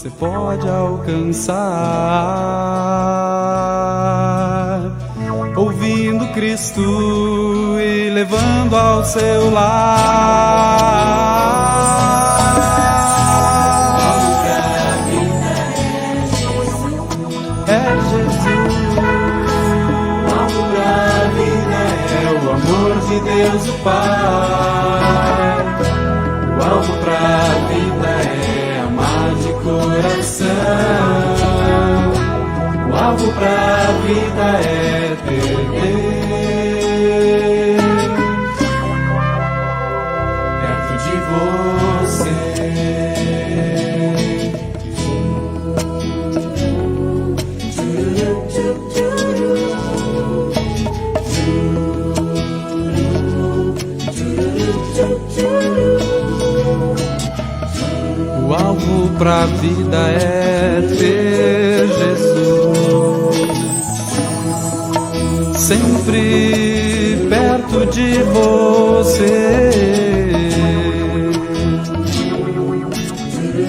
você pode alcançar, ouvindo Cristo e levando ao seu lar. É Jesus, algo pra vida é o amor de Deus o Pai. O alvo pra vida é amar de coração. O alvo pra vida é ter Deus perto de você. O alvo pra vida é ter Jesus sempre perto de você,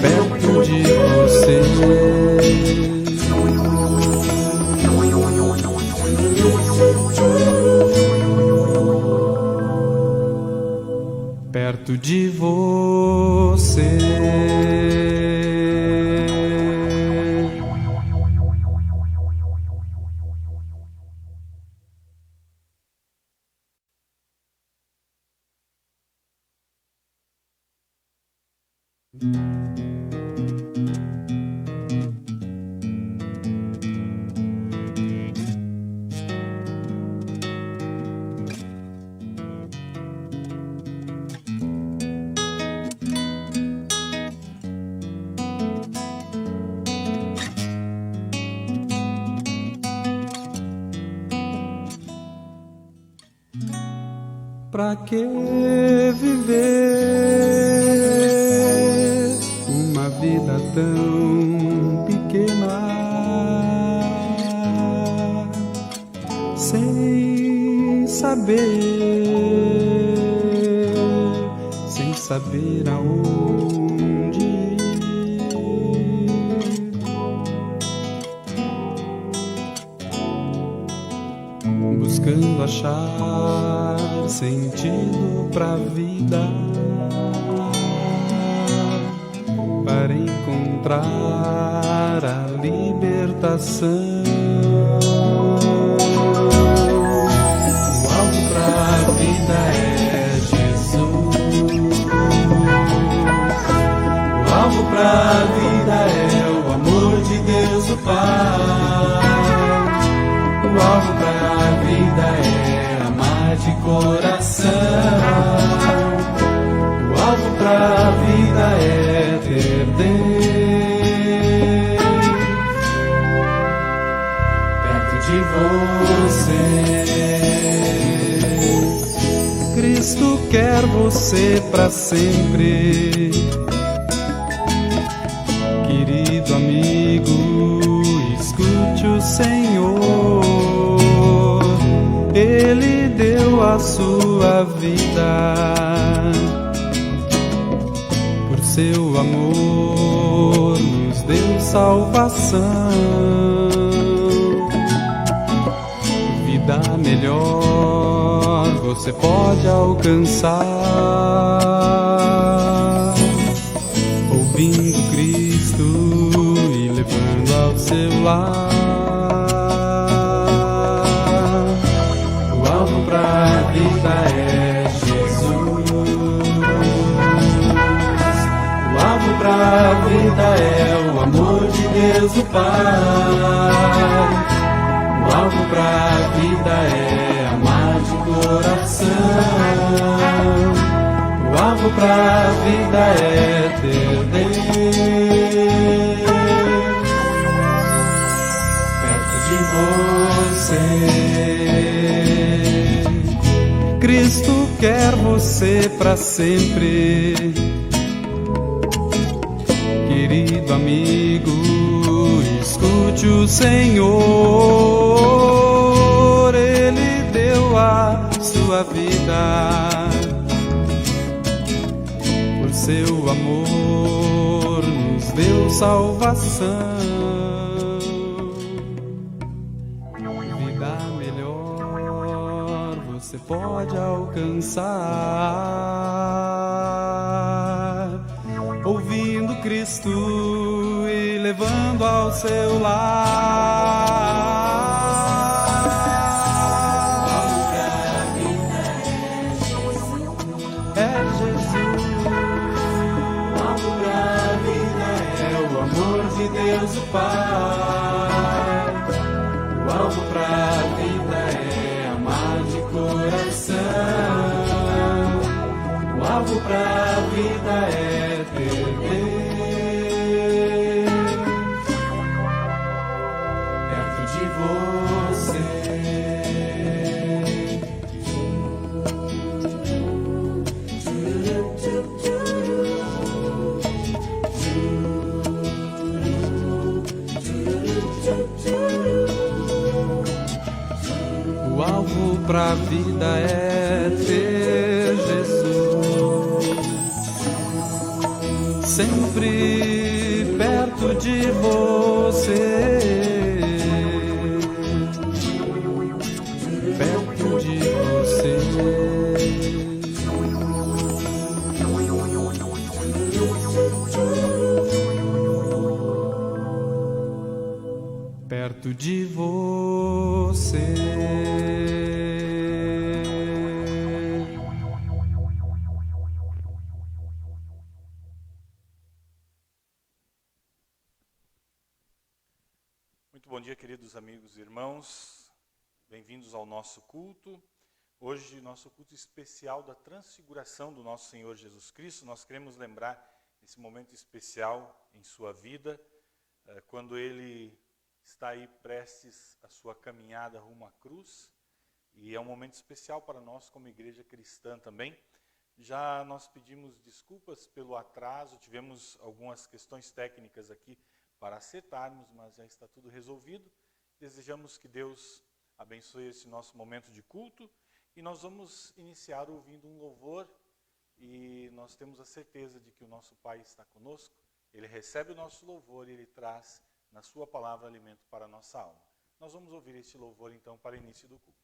perto de você. Perto de você. Pra que viver uma vida tão pequena, sem saber aonde ir, buscando achar sentido pra vida, para encontrar a libertação. O alvo pra vida é Jesus. O alvo pra vida é o amor de Deus o Pai. O alvo pra vida é de coração. O alvo pra vida é ter Deus perto de você. Cristo quer você pra sempre, querido amigo, escute o Senhor. Ele deu a sua vida, por seu amor nos deu salvação. Vida melhor você pode alcançar, ouvindo Cristo e levando ao seu lar. Pra vida é Jesus. O alvo pra vida é o amor de Deus o Pai. O alvo pra vida é amar de coração. O alvo pra vida é ter Deus perto de você. Cristo quer você pra sempre, querido amigo, escute o Senhor. Ele deu a sua vida, por seu amor Senhor nos deu salvação. Vida melhor você pode alcançar, ouvindo Cristo e levando ao seu lar. Deus o Pai, o alvo pra vida é amar de coração, o alvo pra vida é ter Deus perto de você. O alvo pra vida é ter Jesus sempre perto de você, perto de você. Perto de você. Muito bom dia, queridos amigos e irmãos. Bem-vindos ao nosso culto. Hoje, nosso culto especial da transfiguração do nosso Senhor Jesus Cristo. Nós queremos lembrar esse momento especial em sua vida, quando Ele está aí prestes a sua caminhada rumo à cruz, e é um momento especial para nós como igreja cristã também. Já nós pedimos desculpas pelo atraso, tivemos algumas questões técnicas aqui para acertarmos, mas já está tudo resolvido. Desejamos que Deus abençoe esse nosso momento de culto, e nós vamos iniciar ouvindo um louvor, e nós temos a certeza de que o nosso Pai está conosco. Ele recebe o nosso louvor e Ele traz na sua palavra alimento para a nossa alma. Nós vamos ouvir este louvor então para o início do culto.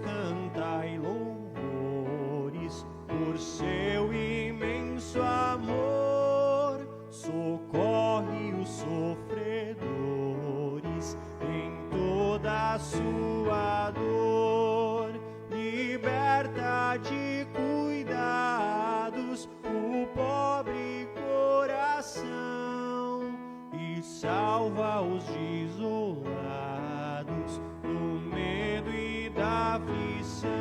Cantai louvores por seu imenso amor, socorre os sofredores em toda a sua dor, liberta de cuidados o pobre coração e salva os desolados do medo e da aflição.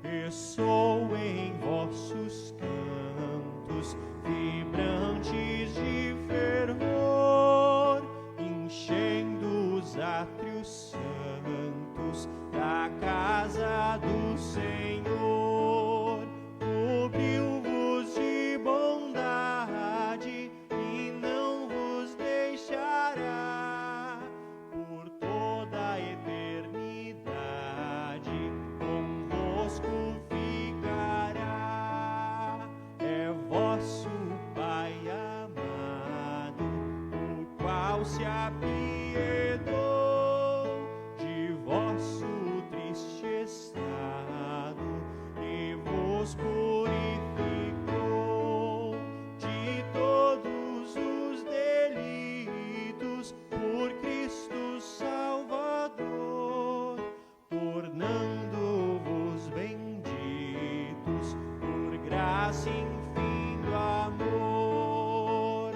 Ressoem vossos cantos vibrantes de fervor, enchendo os átrios santos da casa do Senhor. Cobriu-vos de bondade e não vos deixará por toda a eternidade, convosco ficará. É vosso Pai amado, o qual se apiedou de vosso triste estado e vos purificou de todos os delitos por Cristo Salvador, tornando-vos benditos por graça infinito amor.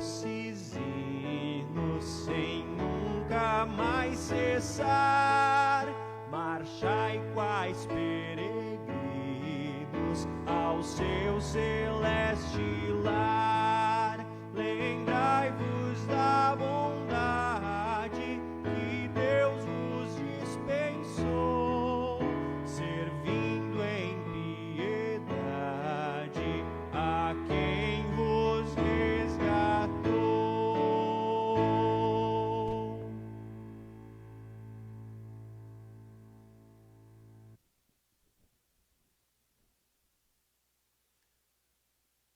doces hinos sem nunca mais cessar. Marchai quais peregrinos ao seu celeste lar. Lembrai-vos da bondade que Deus vos dispensou, servindo em piedade a quem vos resgatou.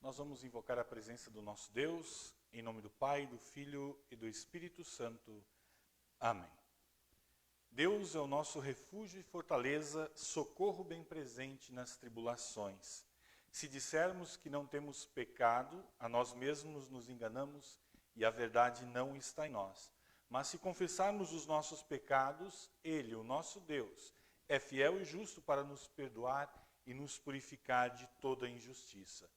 Nós vamos invocar a presença do nosso Deus, em nome do Pai, do Filho e do Espírito Santo. Amém. Deus é o nosso refúgio e fortaleza, socorro bem presente nas tribulações. Se dissermos que não temos pecado, a nós mesmos nos enganamos e a verdade não está em nós. Mas se confessarmos os nossos pecados, Ele, o nosso Deus, é fiel e justo para nos perdoar e nos purificar de toda injustiça.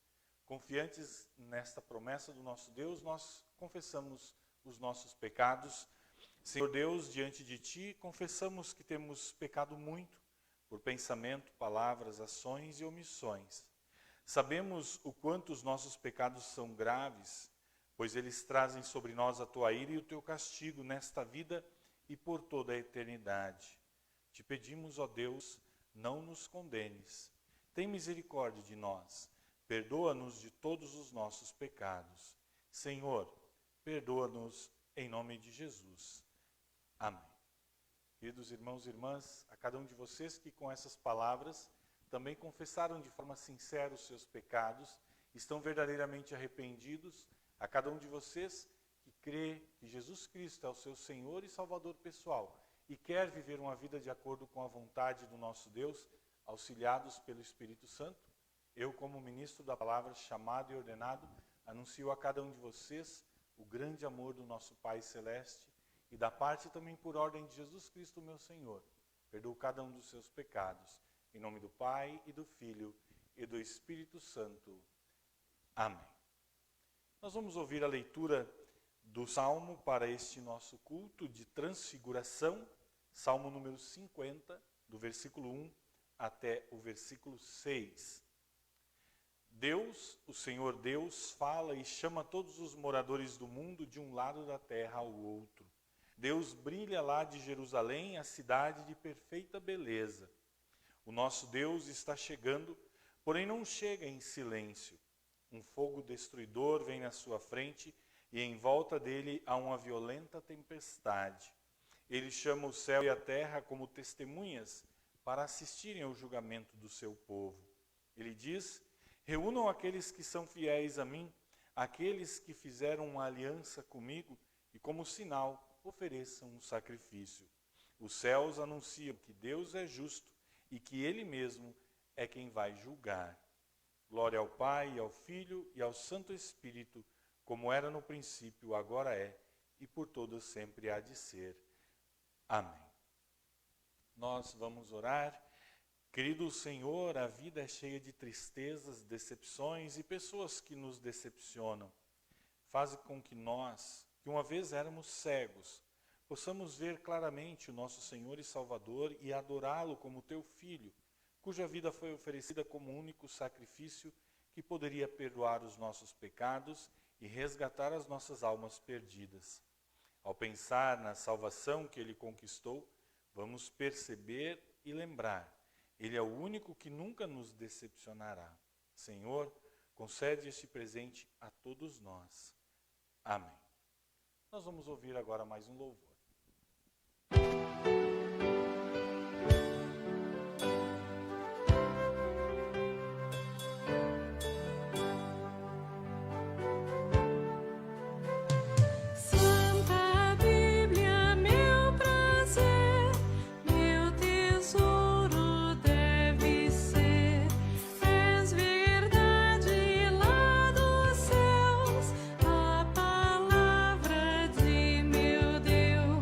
Confiantes nesta promessa do nosso Deus, nós confessamos os nossos pecados. Senhor Deus, diante de Ti, confessamos que temos pecado muito, por pensamento, palavras, ações e omissões. Sabemos o quanto os nossos pecados são graves, pois eles trazem sobre nós a Tua ira e o Teu castigo nesta vida e por toda a eternidade. Te pedimos, ó Deus, não nos condenes. Tem misericórdia de nós. Perdoa-nos de todos os nossos pecados. Senhor, perdoa-nos em nome de Jesus. Amém. Queridos irmãos e irmãs, a cada um de vocês que com essas palavras também confessaram de forma sincera os seus pecados, estão verdadeiramente arrependidos, a cada um de vocês que crê que Jesus Cristo é o seu Senhor e Salvador pessoal e quer viver uma vida de acordo com a vontade do nosso Deus, auxiliados pelo Espírito Santo, eu, como ministro da palavra, chamado e ordenado, anuncio a cada um de vocês o grande amor do nosso Pai Celeste e da parte também por ordem de Jesus Cristo, meu Senhor. Perdoo cada um dos seus pecados. Em nome do Pai, e do Filho, e do Espírito Santo. Amém. Nós vamos ouvir a leitura do Salmo para este nosso culto de transfiguração, Salmo número 50, do versículo 1 até o versículo 6. Deus, o Senhor Deus, fala e chama todos os moradores do mundo de um lado da terra ao outro. Deus brilha lá de Jerusalém, a cidade de perfeita beleza. O nosso Deus está chegando, porém não chega em silêncio. Um fogo destruidor vem na sua frente e em volta dele há uma violenta tempestade. Ele chama o céu e a terra como testemunhas para assistirem ao julgamento do seu povo. Ele diz: reúnam aqueles que são fiéis a mim, aqueles que fizeram uma aliança comigo, e como sinal ofereçam um sacrifício. Os céus anunciam que Deus é justo e que Ele mesmo é quem vai julgar. Glória ao Pai, ao Filho e ao Santo Espírito, como era no princípio, agora é, e por todo sempre há de ser. Amém. Nós vamos orar. Querido Senhor, a vida é cheia de tristezas, decepções e pessoas que nos decepcionam. Faz com que nós, que uma vez éramos cegos, possamos ver claramente o nosso Senhor e Salvador e adorá-lo como teu Filho, cuja vida foi oferecida como único sacrifício que poderia perdoar os nossos pecados e resgatar as nossas almas perdidas. Ao pensar na salvação que Ele conquistou, vamos perceber e lembrar: Ele é o único que nunca nos decepcionará. Senhor, concede este presente a todos nós. Amém. Nós vamos ouvir agora mais um louvor. Deus.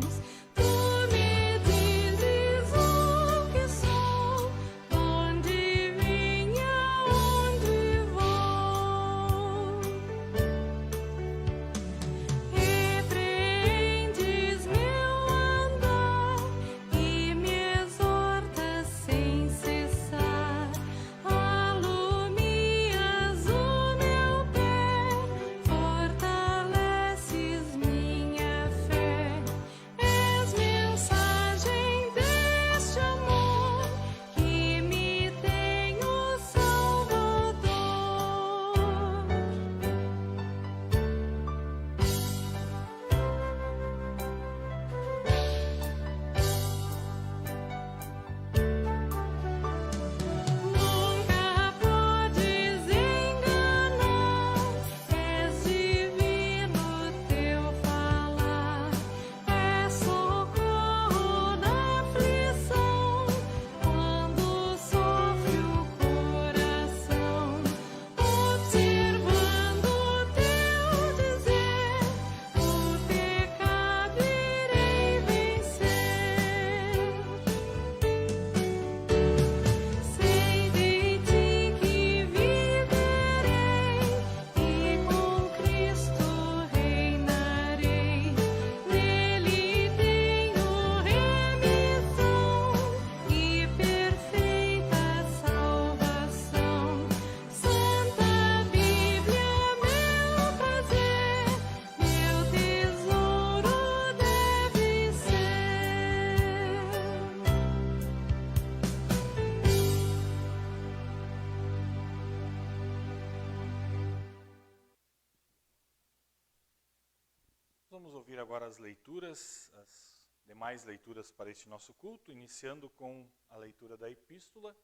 agora as leituras, as demais leituras para este nosso culto, iniciando com a leitura da epístola.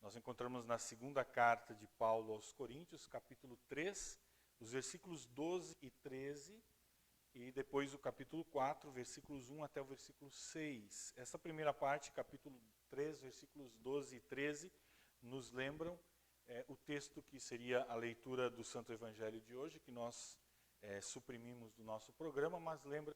Nós encontramos na segunda carta de Paulo aos Coríntios, capítulo 3, os versículos 12 e 13, e depois o capítulo 4, versículos 1 até o versículo 6. Essa primeira parte, capítulo 3, versículos 12 e 13, nos lembram o texto que seria a leitura do Santo Evangelho de hoje, que nós suprimimos do nosso programa, mas lembra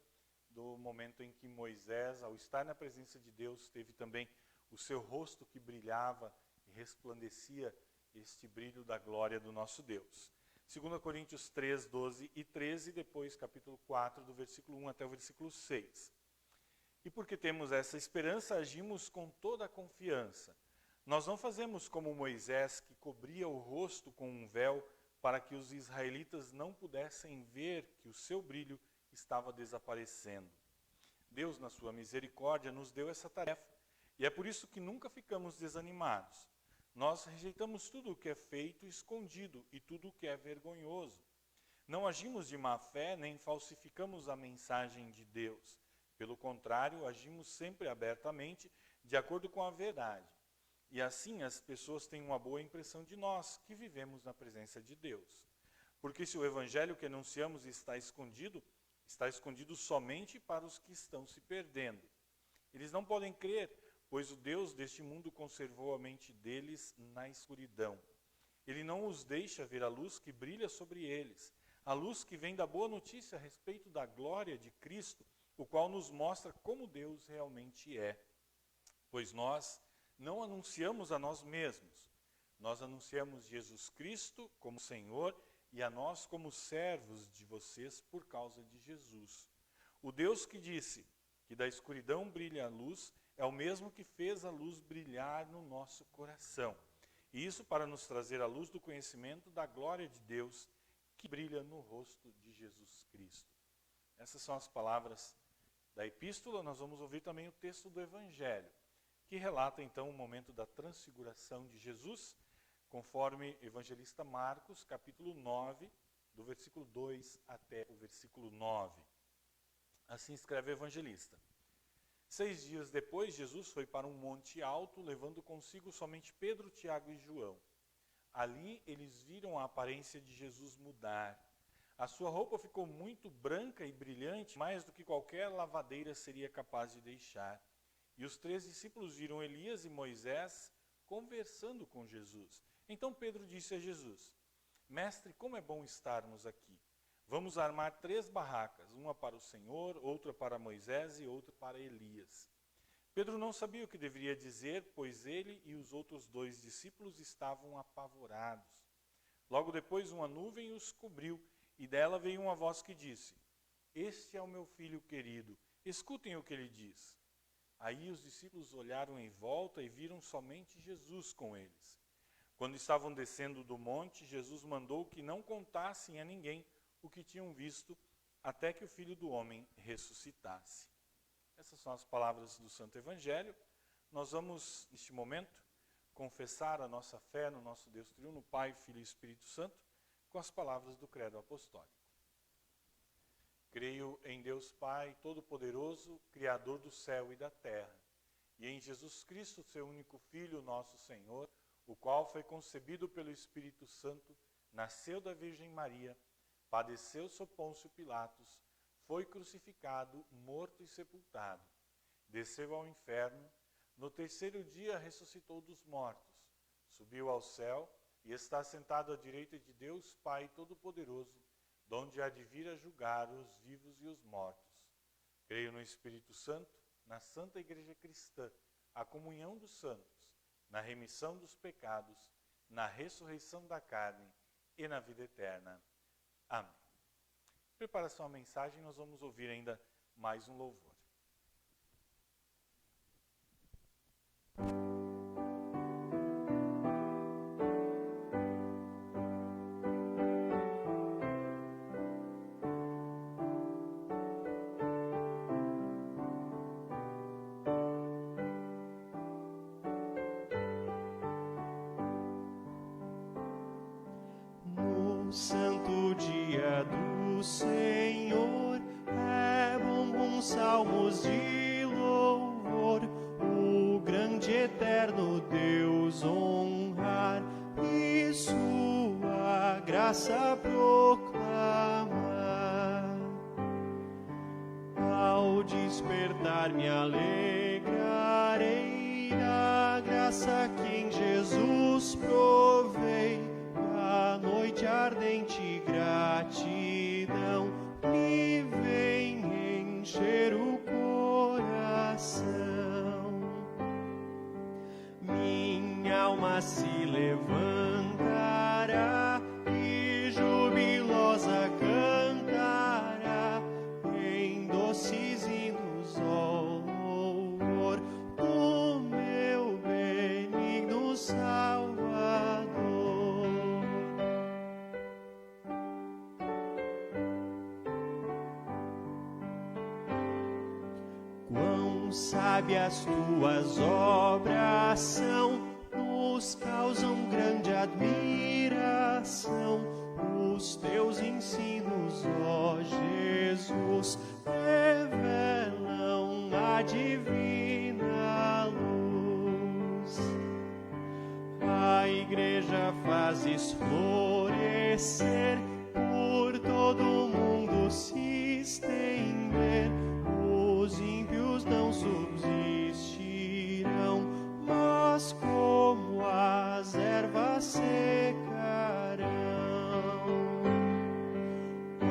do momento em que Moisés, ao estar na presença de Deus, teve também o seu rosto que brilhava e resplandecia este brilho da glória do nosso Deus. 2 Coríntios 3, 12 e 13, depois capítulo 4, do versículo 1 até o versículo 6. E porque temos essa esperança, agimos com toda a confiança. Nós não fazemos como Moisés, que cobria o rosto com um véu, para que os israelitas não pudessem ver que o seu brilho estava desaparecendo. Deus, na sua misericórdia, nos deu essa tarefa, e é por isso que nunca ficamos desanimados. Nós rejeitamos tudo o que é feito escondido e tudo o que é vergonhoso. Não agimos de má fé, nem falsificamos a mensagem de Deus. Pelo contrário, agimos sempre abertamente, de acordo com a verdade. E assim as pessoas têm uma boa impressão de nós, que vivemos na presença de Deus. Porque se o evangelho que anunciamos está escondido somente para os que estão se perdendo. Eles não podem crer, pois o Deus deste mundo conservou a mente deles na escuridão. Ele não os deixa ver a luz que brilha sobre eles, a luz que vem da boa notícia a respeito da glória de Cristo, o qual nos mostra como Deus realmente é. Pois nós não anunciamos a nós mesmos, nós anunciamos Jesus Cristo como Senhor e a nós como servos de vocês por causa de Jesus. O Deus que disse que da escuridão brilha a luz é o mesmo que fez a luz brilhar no nosso coração. E isso para nos trazer a luz do conhecimento da glória de Deus que brilha no rosto de Jesus Cristo. Essas são as palavras da epístola. Nós vamos ouvir também o texto do Evangelho, que relata então o momento da transfiguração de Jesus, conforme evangelista Marcos, capítulo 9, do versículo 2 até o versículo 9. Assim escreve o evangelista. 6 dias depois, Jesus foi para um monte alto, levando consigo somente Pedro, Tiago e João. Ali eles viram a aparência de Jesus mudar. A sua roupa ficou muito branca e brilhante, mais do que qualquer lavadeira seria capaz de deixar. E os 3 discípulos viram Elias e Moisés conversando com Jesus. Então Pedro disse a Jesus: Mestre, como é bom estarmos aqui. Vamos armar 3 barracas, uma para o Senhor, outra para Moisés e outra para Elias. Pedro não sabia o que deveria dizer, pois ele e os outros 2 discípulos estavam apavorados. Logo depois uma nuvem os cobriu, e dela veio uma voz que disse: Este é o meu filho querido, escutem o que ele diz. Aí os discípulos olharam em volta e viram somente Jesus com eles. Quando estavam descendo do monte, Jesus mandou que não contassem a ninguém o que tinham visto, até que o Filho do Homem ressuscitasse. Essas são as palavras do Santo Evangelho. Nós vamos, neste momento, confessar a nossa fé no nosso Deus triuno, Pai, Filho e Espírito Santo, com as palavras do Credo Apostólico. Creio em Deus Pai Todo-Poderoso, Criador do céu e da terra, e em Jesus Cristo, seu único Filho, nosso Senhor, o qual foi concebido pelo Espírito Santo, nasceu da Virgem Maria, padeceu sob Pôncio Pilatos, foi crucificado, morto e sepultado, desceu ao inferno, no 3º dia ressuscitou dos mortos, subiu ao céu e está sentado à direita de Deus Pai Todo-Poderoso, donde há de vir a julgar os vivos e os mortos. Creio no Espírito Santo, na Santa Igreja Cristã, a comunhão dos santos, na remissão dos pecados, na ressurreição da carne e na vida eterna. Amém. Em preparação à mensagem, nós vamos ouvir ainda mais um louvor. No santo dia do Senhor é salmos de louvor, o grande eterno Deus honrar e sua graça proclamar. Ao despertar me alegrarei da graça que em Jesus provei, a noite ardente gratidão me vem encher o coração. Minha alma se levantará e jubilosa cantará em doces hinos ao louvor do meu benigno Salvador. Quão sábias tuas obras são, nos causam grande admiração. Os teus ensinos, ó Jesus, revelam a divina luz. A igreja fazes florescer, por todo o mundo se estender. Os ímpios não subsistirão, mas como as ervas secarão.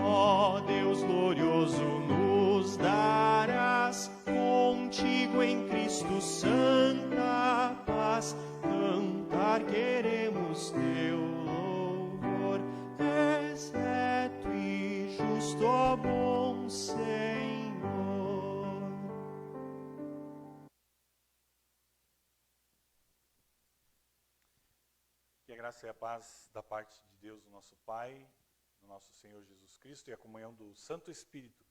Ó Deus glorioso, nos darás contigo em Cristo santa paz. Cantar queremos teu louvor, és reto e justo, ó bom Senhor. Que a graça e a paz da parte de Deus, o nosso Pai, do nosso Senhor Jesus Cristo e a comunhão do Santo Espírito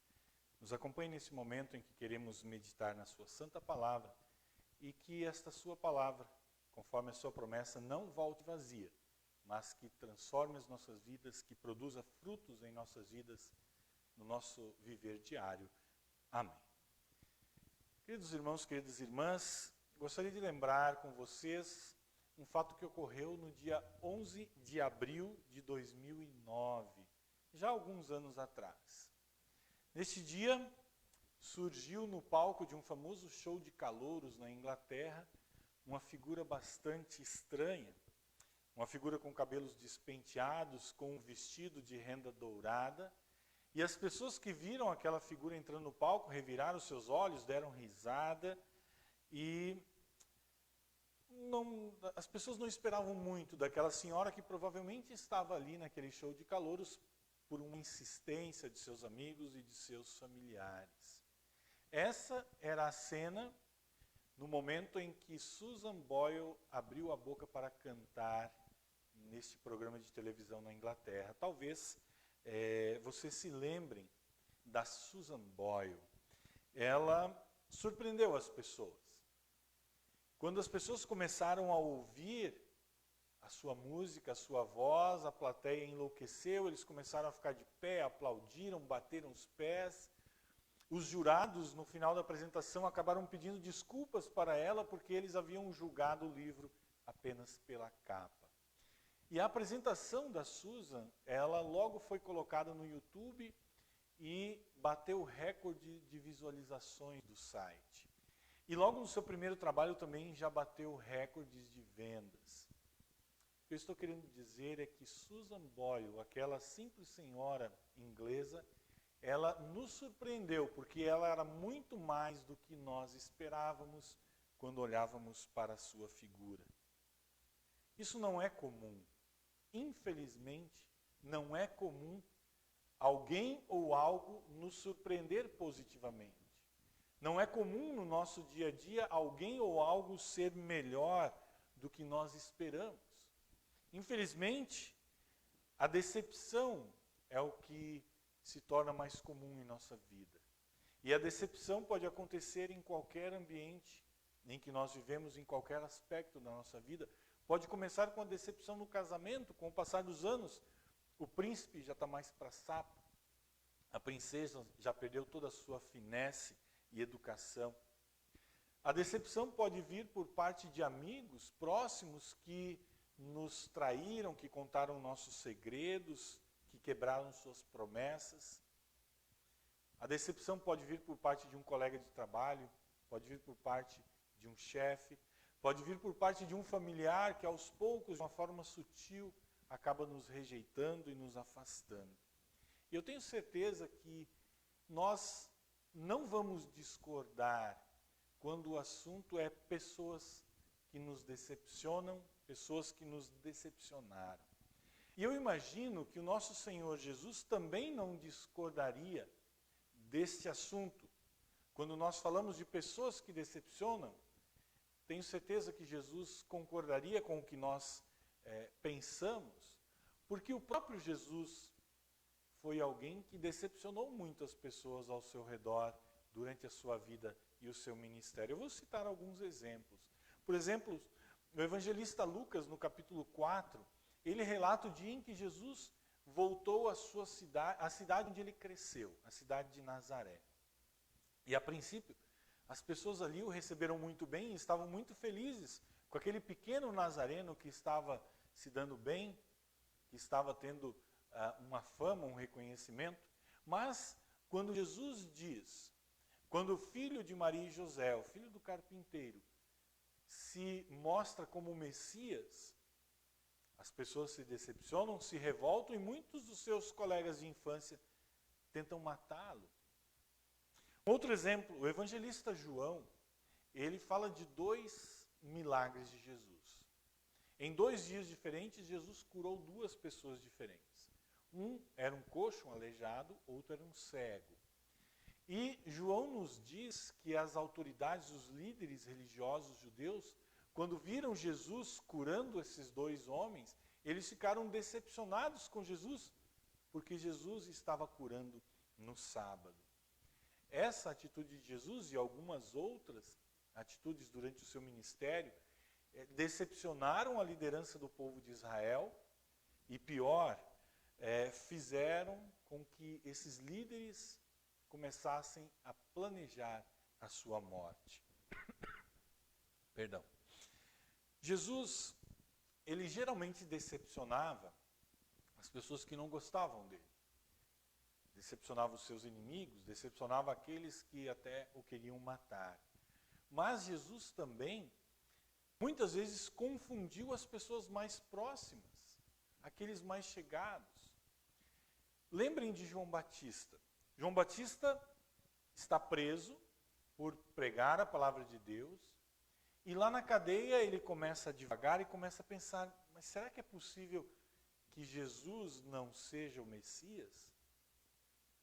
nos acompanhe nesse momento em que queremos meditar na sua santa palavra e que esta sua palavra, conforme a sua promessa, não volte vazia, mas que transforme as nossas vidas, que produza frutos em nossas vidas, no nosso viver diário. Amém. Queridos irmãos, queridas irmãs, gostaria de lembrar com vocês um fato que ocorreu no dia 11 de abril de 2009, já há alguns anos atrás. Neste dia, surgiu no palco de um famoso show de calouros na Inglaterra uma figura bastante estranha, uma figura com cabelos despenteados, com um vestido de renda dourada, e as pessoas que viram aquela figura entrando no palco reviraram seus olhos, deram risada, e as pessoas não esperavam muito daquela senhora que provavelmente estava ali naquele show de calouros por uma insistência de seus amigos e de seus familiares. Essa era a cena no momento em que Susan Boyle abriu a boca para cantar neste programa de televisão na Inglaterra. Talvez vocês se lembrem da Susan Boyle. Ela surpreendeu as pessoas. Quando as pessoas começaram a ouvir a sua música, a sua voz, a plateia enlouqueceu, eles começaram a ficar de pé, aplaudiram, bateram os pés. Os jurados, no final da apresentação, acabaram pedindo desculpas para ela porque eles haviam julgado o livro apenas pela capa. E a apresentação da Susan, ela logo foi colocada no YouTube e bateu o recorde de visualizações do site. E logo no seu primeiro trabalho também já bateu recordes de vendas. O que eu estou querendo dizer é que Susan Boyle, aquela simples senhora inglesa, ela nos surpreendeu, porque ela era muito mais do que nós esperávamos quando olhávamos para a sua figura. Isso não é comum. Infelizmente, não é comum alguém ou algo nos surpreender positivamente. Não é comum no nosso dia a dia alguém ou algo ser melhor do que nós esperamos. Infelizmente, a decepção é o que se torna mais comum em nossa vida. E a decepção pode acontecer em qualquer ambiente em que nós vivemos, em qualquer aspecto da nossa vida. Pode começar com a decepção no casamento, com o passar dos anos. O príncipe já está mais para sapo, a princesa já perdeu toda a sua finesse, e educação. A decepção pode vir por parte de amigos próximos que nos traíram, que contaram nossos segredos, que quebraram suas promessas. A decepção pode vir por parte de um colega de trabalho, pode vir por parte de um chefe, pode vir por parte de um familiar que aos poucos, de uma forma sutil, acaba nos rejeitando e nos afastando. E eu tenho certeza que nós não vamos discordar quando o assunto é pessoas que nos decepcionam, pessoas que nos decepcionaram. E eu imagino que o nosso Senhor Jesus também não discordaria deste assunto. Quando nós falamos de pessoas que decepcionam, tenho certeza que Jesus concordaria com o que nós pensamos, porque o próprio Jesus foi alguém que decepcionou muitas pessoas ao seu redor durante a sua vida e o seu ministério. Eu vou citar alguns exemplos. Por exemplo, o evangelista Lucas, no capítulo 4, ele relata o dia em que Jesus voltou à sua cidade, à cidade onde ele cresceu, a cidade de Nazaré. E a princípio, as pessoas ali o receberam muito bem e estavam muito felizes com aquele pequeno nazareno que estava se dando bem, que estava tendo uma fama, um reconhecimento. Mas quando Jesus diz, quando o filho de Maria e José, o filho do carpinteiro, se mostra como o Messias, as pessoas se decepcionam, se revoltam e muitos dos seus colegas de infância tentam matá-lo. Outro exemplo, o evangelista João, ele fala de 2 milagres de Jesus. Em 2 dias diferentes, Jesus curou 2 pessoas diferentes. Um era um coxo, um aleijado, outro era um cego. E João nos diz que as autoridades, os líderes religiosos judeus, quando viram Jesus curando esses 2 homens, eles ficaram decepcionados com Jesus, porque Jesus estava curando no sábado. Essa atitude de Jesus e algumas outras atitudes durante o seu ministério decepcionaram a liderança do povo de Israel e, pior, fizeram com que esses líderes começassem a planejar a sua morte. Perdão. Jesus, ele geralmente decepcionava as pessoas que não gostavam dele. Decepcionava os seus inimigos, decepcionava aqueles que até o queriam matar. Mas Jesus também, muitas vezes, confundiu as pessoas mais próximas, aqueles mais chegados. Lembrem de João Batista. João Batista está preso por pregar a palavra de Deus, e lá na cadeia ele começa a divagar e começa a pensar, mas será que é possível que Jesus não seja o Messias?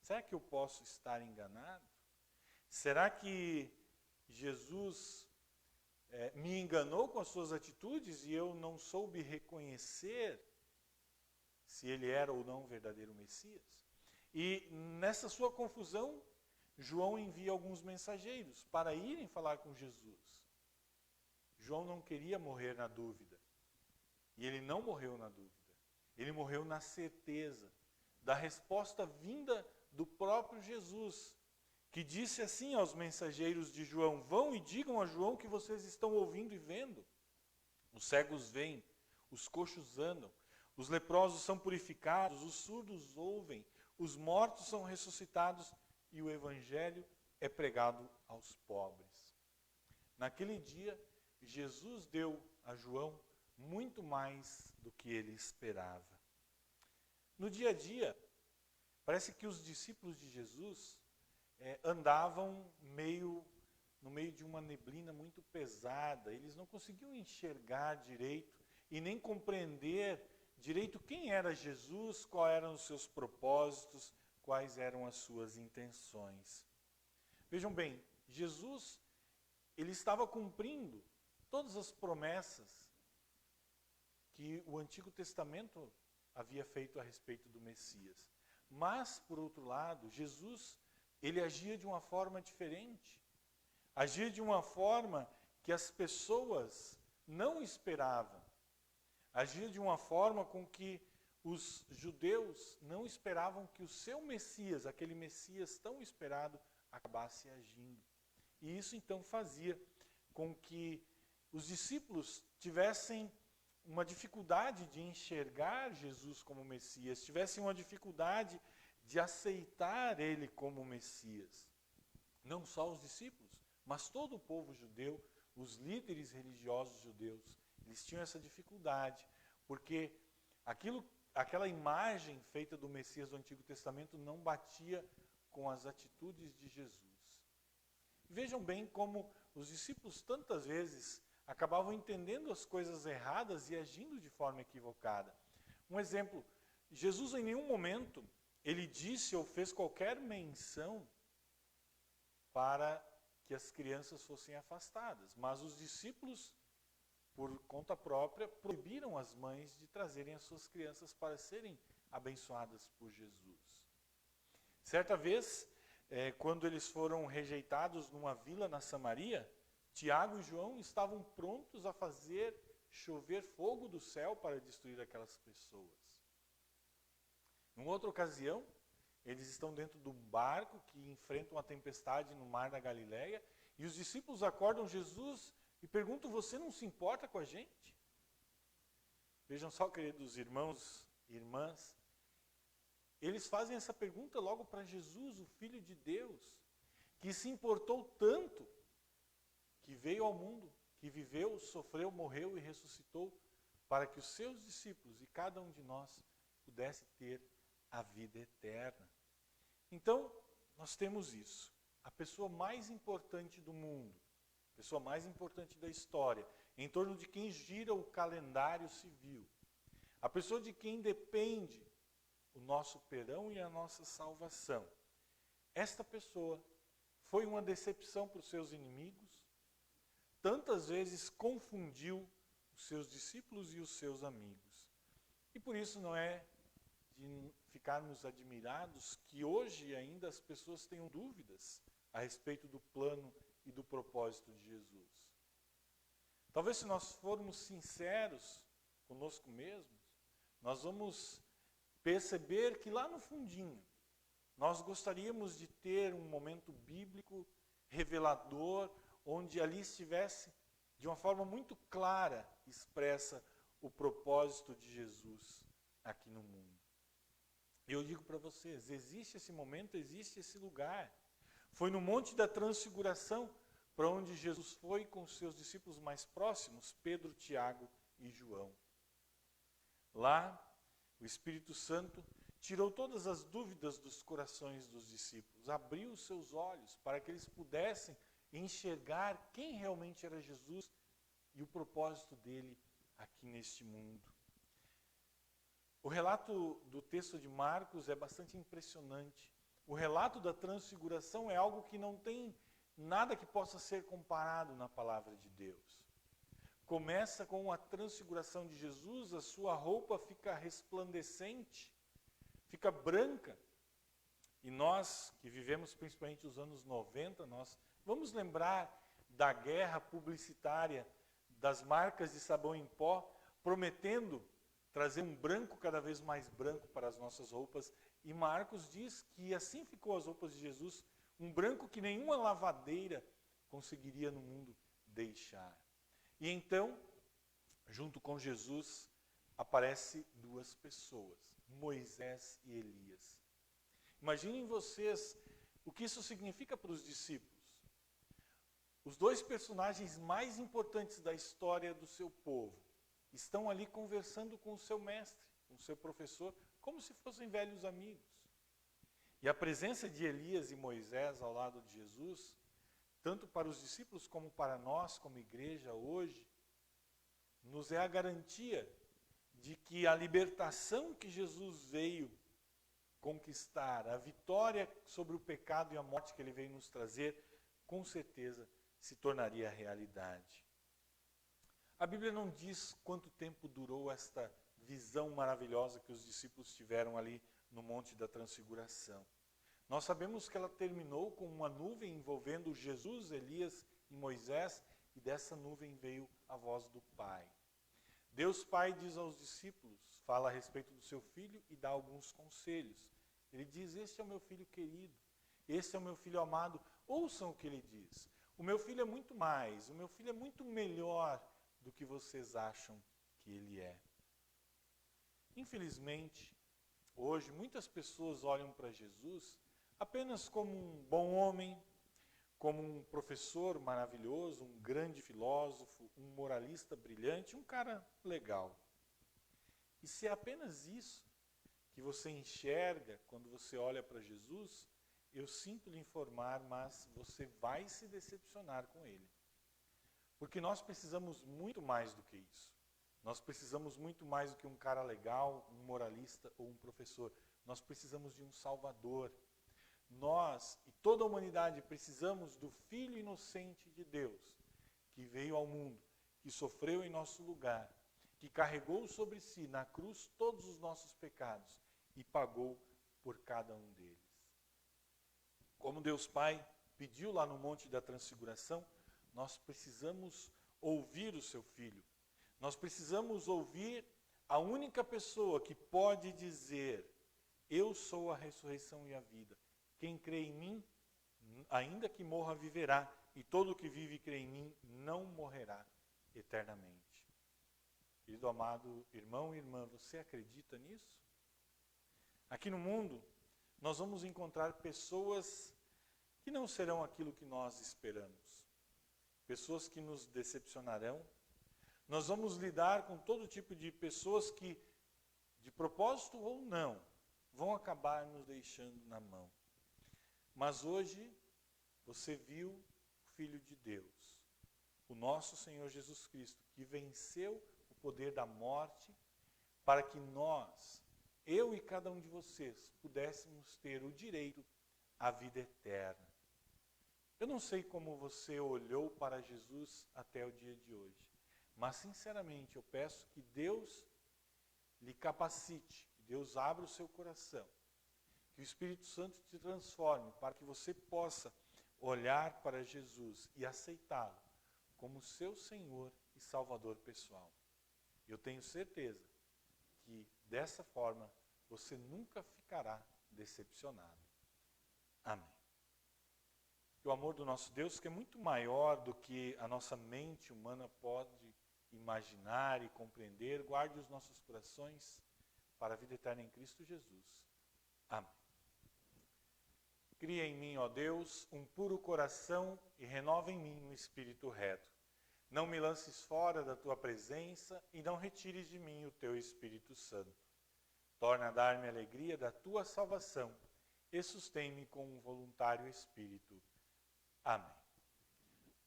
Será que eu posso estar enganado? Será que Jesus me enganou com as suas atitudes e eu não soube reconhecer se ele era ou não o verdadeiro Messias? E nessa sua confusão, João envia alguns mensageiros para irem falar com Jesus. João não queria morrer na dúvida. E ele não morreu na dúvida. Ele morreu na certeza da resposta vinda do próprio Jesus, que disse assim aos mensageiros de João: vão e digam a João que vocês estão ouvindo e vendo. Os cegos veem, os coxos andam, os leprosos são purificados, os surdos ouvem, os mortos são ressuscitados e o evangelho é pregado aos pobres. Naquele dia, Jesus deu a João muito mais do que ele esperava. No dia a dia, parece que os discípulos de Jesus andavam no meio de uma neblina muito pesada. Eles não conseguiam enxergar direito e nem compreender direito quem era Jesus, quais eram os seus propósitos, quais eram as suas intenções. Vejam bem, Jesus, ele estava cumprindo todas as promessas que o Antigo Testamento havia feito a respeito do Messias. Mas, por outro lado, Jesus, ele agia de uma forma diferente. Agia de uma forma que as pessoas não esperavam. Agia de uma forma com que os judeus não esperavam que o seu Messias, aquele Messias tão esperado, acabasse agindo. E isso então fazia com que os discípulos tivessem uma dificuldade de enxergar Jesus como Messias, tivessem uma dificuldade de aceitar ele como Messias. Não só os discípulos, mas todo o povo judeu, os líderes religiosos judeus, eles tinham essa dificuldade, porque aquela imagem feita do Messias do Antigo Testamento não batia com as atitudes de Jesus. Vejam bem como os discípulos tantas vezes acabavam entendendo as coisas erradas e agindo de forma equivocada. Um exemplo, Jesus em nenhum momento ele disse ou fez qualquer menção para que as crianças fossem afastadas, mas os discípulos, por conta própria, proibiram as mães de trazerem as suas crianças para serem abençoadas por Jesus. Certa vez, quando eles foram rejeitados numa vila na Samaria, Tiago e João estavam prontos a fazer chover fogo do céu para destruir aquelas pessoas. Em outra ocasião, eles estão dentro de um barco que enfrenta uma tempestade no mar da Galileia, e os discípulos acordam Jesus e perguntam: você não se importa com a gente? Vejam só, queridos irmãos e irmãs, eles fazem essa pergunta logo para Jesus, o Filho de Deus, que se importou tanto, que veio ao mundo, que viveu, sofreu, morreu e ressuscitou, para que os seus discípulos e cada um de nós pudesse ter a vida eterna. Então, nós temos isso. A pessoa mais importante do mundo, a pessoa mais importante da história, em torno de quem gira o calendário civil, a pessoa de quem depende o nosso perdão e a nossa salvação. Esta pessoa foi uma decepção para os seus inimigos, tantas vezes confundiu os seus discípulos e os seus amigos. E por isso não é de ficarmos admirados que hoje ainda as pessoas tenham dúvidas a respeito do plano e do propósito de Jesus. Talvez se nós formos sinceros conosco mesmos, nós vamos perceber que lá no fundinho, nós gostaríamos de ter um momento bíblico, revelador, onde ali estivesse de uma forma muito clara expressa o propósito de Jesus aqui no mundo. E eu digo para vocês, existe esse momento, existe esse lugar. Foi no Monte da Transfiguração para onde Jesus foi com os seus discípulos mais próximos, Pedro, Tiago e João. Lá, o Espírito Santo tirou todas as dúvidas dos corações dos discípulos, abriu os seus olhos para que eles pudessem enxergar quem realmente era Jesus e o propósito dele aqui neste mundo. O relato do texto de Marcos é bastante impressionante. O relato da transfiguração é algo que não tem nada que possa ser comparado na palavra de Deus. Começa com a transfiguração de Jesus, a sua roupa fica resplandecente, fica branca. E nós, que vivemos principalmente os anos 90, nós vamos lembrar da guerra publicitária, das marcas de sabão em pó, prometendo trazer um branco cada vez mais branco para as nossas roupas. E Marcos diz que assim ficou as roupas de Jesus, um branco que nenhuma lavadeira conseguiria no mundo deixar. E então, junto com Jesus, aparecem duas pessoas, Moisés e Elias. Imaginem vocês o que isso significa para os discípulos. Os dois personagens mais importantes da história do seu povo estão ali conversando com o seu mestre, com o seu professor, como se fossem velhos amigos. E a presença de Elias e Moisés ao lado de Jesus, tanto para os discípulos como para nós, como igreja hoje, nos é a garantia de que a libertação que Jesus veio conquistar, a vitória sobre o pecado e a morte que ele veio nos trazer, com certeza se tornaria realidade. A Bíblia não diz quanto tempo durou esta visão maravilhosa que os discípulos tiveram ali no Monte da Transfiguração. Nós sabemos que ela terminou com uma nuvem envolvendo Jesus, Elias e Moisés, e dessa nuvem veio a voz do Pai. Deus Pai diz aos discípulos, fala a respeito do seu filho e dá alguns conselhos. Ele diz: este é o meu filho querido, este é o meu filho amado, ouçam o que ele diz. O meu filho é muito mais, o meu filho é muito melhor do que vocês acham que ele é. Infelizmente, hoje muitas pessoas olham para Jesus apenas como um bom homem, como um professor maravilhoso, um grande filósofo, um moralista brilhante, um cara legal. E se é apenas isso que você enxerga quando você olha para Jesus, eu sinto lhe informar, mas você vai se decepcionar com ele. Porque nós precisamos muito mais do que isso. Nós precisamos muito mais do que um cara legal, um moralista ou um professor. Nós precisamos de um Salvador. Nós e toda a humanidade precisamos do Filho inocente de Deus, que veio ao mundo, que sofreu em nosso lugar, que carregou sobre si na cruz todos os nossos pecados e pagou por cada um deles. Como Deus Pai pediu lá no Monte da Transfiguração, nós precisamos ouvir o seu Filho. Nós precisamos ouvir a única pessoa que pode dizer: eu sou a ressurreição e a vida. Quem crê em mim, ainda que morra, viverá. E todo o que vive e crê em mim não morrerá eternamente. Querido amado irmão e irmã, você acredita nisso? Aqui no mundo, nós vamos encontrar pessoas que não serão aquilo que nós esperamos. Pessoas que nos decepcionarão. Nós vamos lidar com todo tipo de pessoas que, de propósito ou não, vão acabar nos deixando na mão. Mas hoje, você viu o Filho de Deus, o nosso Senhor Jesus Cristo, que venceu o poder da morte, para que nós, eu e cada um de vocês, pudéssemos ter o direito à vida eterna. Eu não sei como você olhou para Jesus até o dia de hoje, mas sinceramente eu peço que Deus lhe capacite, que Deus abra o seu coração, que o Espírito Santo te transforme para que você possa olhar para Jesus e aceitá-lo como seu Senhor e Salvador pessoal. Eu tenho certeza que dessa forma você nunca ficará decepcionado. Amém. Que o amor do nosso Deus, que é muito maior do que a nossa mente humana pode imaginar e compreender, guarde os nossos corações para a vida eterna em Cristo Jesus. Amém. Cria em mim, ó Deus, um puro coração e renova em mim um espírito reto. Não me lances fora da tua presença e não retires de mim o teu Espírito Santo. Torna a dar-me a alegria da tua salvação e sustém-me com um voluntário espírito. Amém.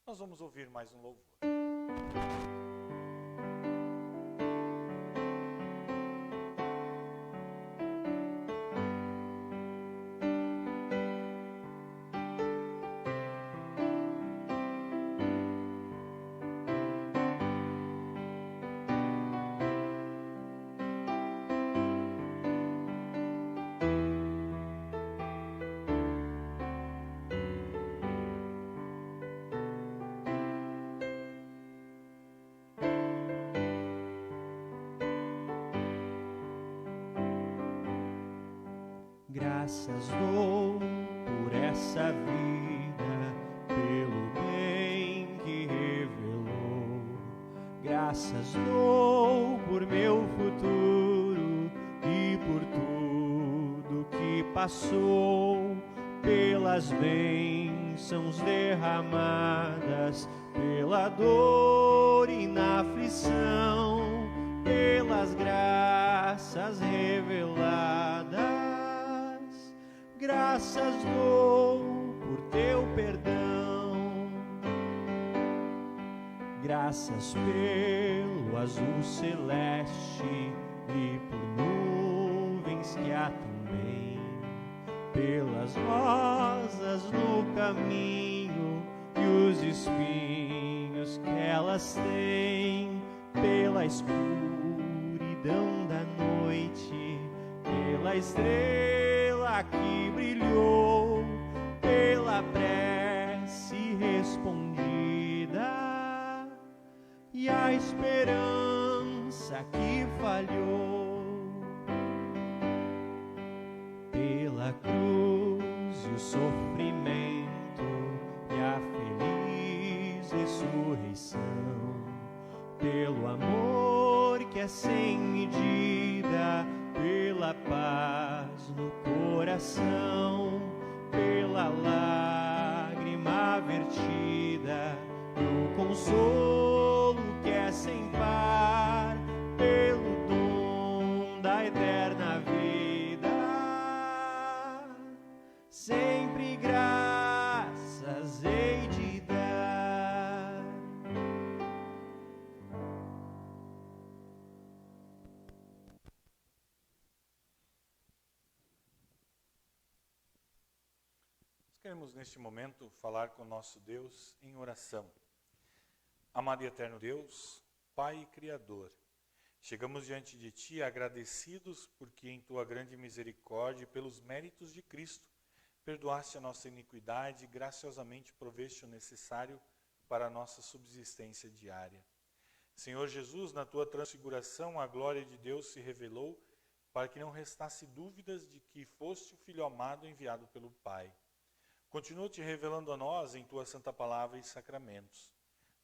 Nós vamos ouvir mais um louvor. Graças dou por essa vida, pelo bem que revelou. Graças dou por meu futuro e por tudo que passou, pelas bênçãos derramadas, pela dor e na aflição, pelas graças reveladas. Graças dou por teu perdão, graças pelo azul celeste e por nuvens que há também, pelas rosas no caminho e os espinhos que elas têm, pela escuridão da noite, pela estrela que brilhou, pela prece respondida e a esperança que falhou, pela cruz e o sofrimento e a é sem medida, pela paz no coração, pela lágrima vertida, no consolo que é sem par, pelo dom da eterna vida. Sempre graças hei de dar. Nós queremos neste momento falar com nosso Deus em oração. Amado e eterno Deus, Pai e Criador, chegamos diante de Ti agradecidos porque em Tua grande misericórdia e pelos méritos de Cristo, perdoaste a nossa iniquidade e graciosamente proveste o necessário para a nossa subsistência diária. Senhor Jesus, na Tua transfiguração, a glória de Deus se revelou para que não restasse dúvidas de que foste o Filho amado enviado pelo Pai. Continua te revelando a nós em Tua santa palavra e sacramentos,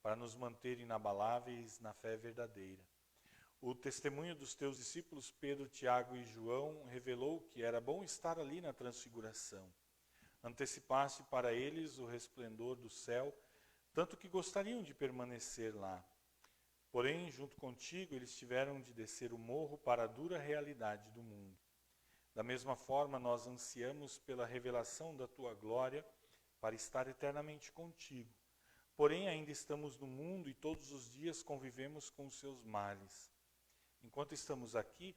para nos manter inabaláveis na fé verdadeira. O testemunho dos Teus discípulos Pedro, Tiago e João revelou que era bom estar ali na transfiguração. Antecipaste para eles o resplendor do céu, tanto que gostariam de permanecer lá. Porém, junto contigo, eles tiveram de descer o morro para a dura realidade do mundo. Da mesma forma, nós ansiamos pela revelação da Tua glória para estar eternamente contigo. Porém, ainda estamos no mundo e todos os dias convivemos com os seus males. Enquanto estamos aqui,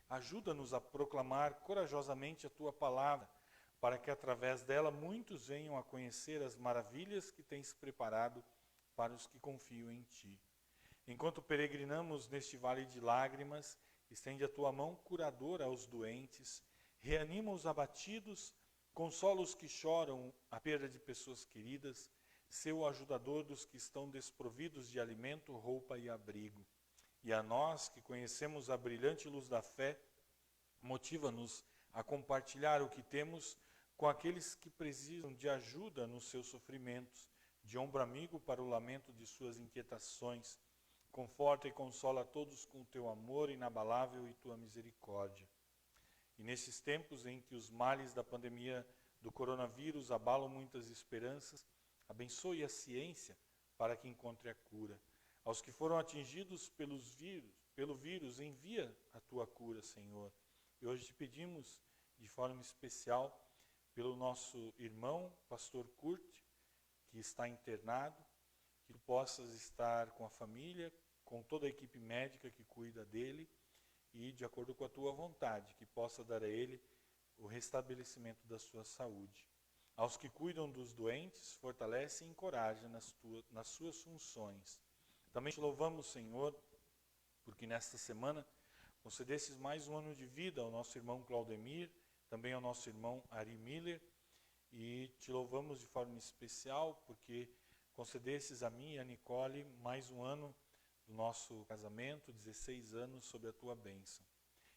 ajuda-nos a proclamar corajosamente a Tua palavra, para que através dela muitos venham a conhecer as maravilhas que tens preparado para os que confiam em Ti. Enquanto peregrinamos neste vale de lágrimas, estende a Tua mão curadora aos doentes, reanima os abatidos, consola os que choram a perda de pessoas queridas, sê o ajudador dos que estão desprovidos de alimento, roupa e abrigo. E a nós, que conhecemos a brilhante luz da fé, motiva-nos a compartilhar o que temos com aqueles que precisam de ajuda nos seus sofrimentos, de ombro amigo para o lamento de suas inquietações. Conforta e consola a todos com o Teu amor inabalável e Tua misericórdia. E nesses tempos em que os males da pandemia do coronavírus abalam muitas esperanças, abençoe a ciência para que encontre a cura. Aos que foram atingidos pelo vírus, envia a Tua cura, Senhor. E hoje te pedimos, de forma especial, pelo nosso irmão, pastor Kurt, que está internado, que tu possas estar com a família, com toda a equipe médica que cuida dele, e, de acordo com a Tua vontade, que possa dar a ele o restabelecimento da sua saúde. Aos que cuidam dos doentes, fortalece e encoraja nas suas funções. Também te louvamos, Senhor, porque nesta semana concedesses mais um ano de vida ao nosso irmão Claudemir, também ao nosso irmão Ari Miller, e te louvamos de forma especial porque concedesses a mim e a Nicole mais um ano do nosso casamento, 16 anos, sob a Tua bênção.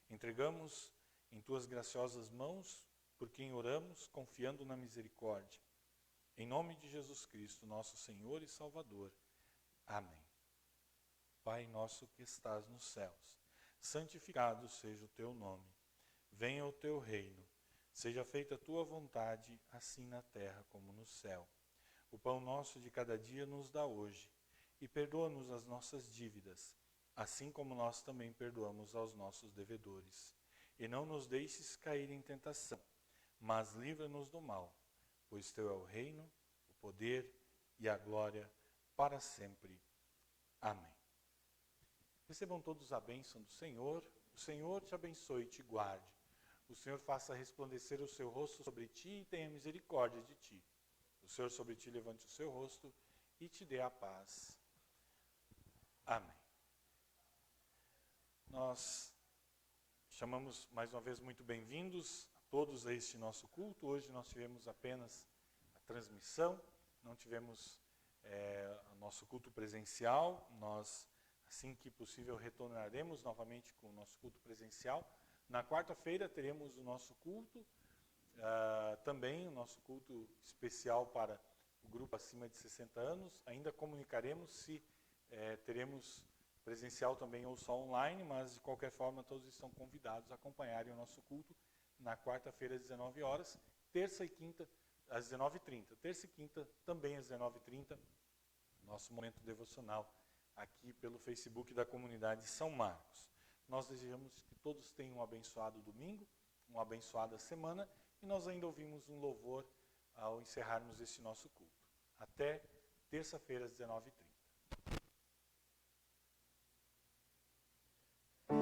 Entregamos em Tuas graciosas mãos por quem oramos, confiando na misericórdia. Em nome de Jesus Cristo, nosso Senhor e Salvador. Amém. Pai nosso que estás nos céus, santificado seja o Teu nome. Venha o Teu reino. Seja feita a Tua vontade, assim na terra como no céu. O pão nosso de cada dia nos dá hoje. E perdoa-nos as nossas dívidas, assim como nós também perdoamos aos nossos devedores. E não nos deixes cair em tentação, mas livra-nos do mal, pois Teu é o reino, o poder e a glória para sempre. Amém. Recebam todos a bênção do Senhor. O Senhor te abençoe e te guarde. O Senhor faça resplandecer o seu rosto sobre ti e tenha misericórdia de ti. O Senhor sobre ti levante o seu rosto e te dê a paz. Amém. Nós chamamos mais uma vez muito bem-vindos a todos a este nosso culto. Hoje nós tivemos apenas a transmissão, não tivemos o nosso culto presencial. Nós, assim que possível, retornaremos novamente com o nosso culto presencial. Na quarta-feira teremos o nosso culto, também o nosso culto especial para o grupo acima de 60 anos. Ainda comunicaremos se teremos presencial também ou só online, mas de qualquer forma todos estão convidados a acompanharem o nosso culto na quarta-feira às 19 horas, terça e quinta às 19h30. Terça e quinta também às 19h30, nosso momento devocional aqui pelo Facebook da comunidade São Marcos. Nós desejamos que todos tenham um abençoado domingo, uma abençoada semana, e nós ainda ouvimos um louvor ao encerrarmos esse nosso culto. Até terça-feira às 19h30.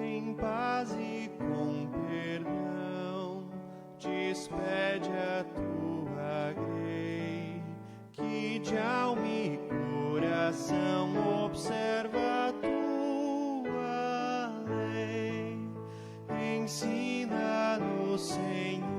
Em paz e com perdão, despede a tua grei, que de alma e coração observa a tua lei. Ensina-nos, Senhor,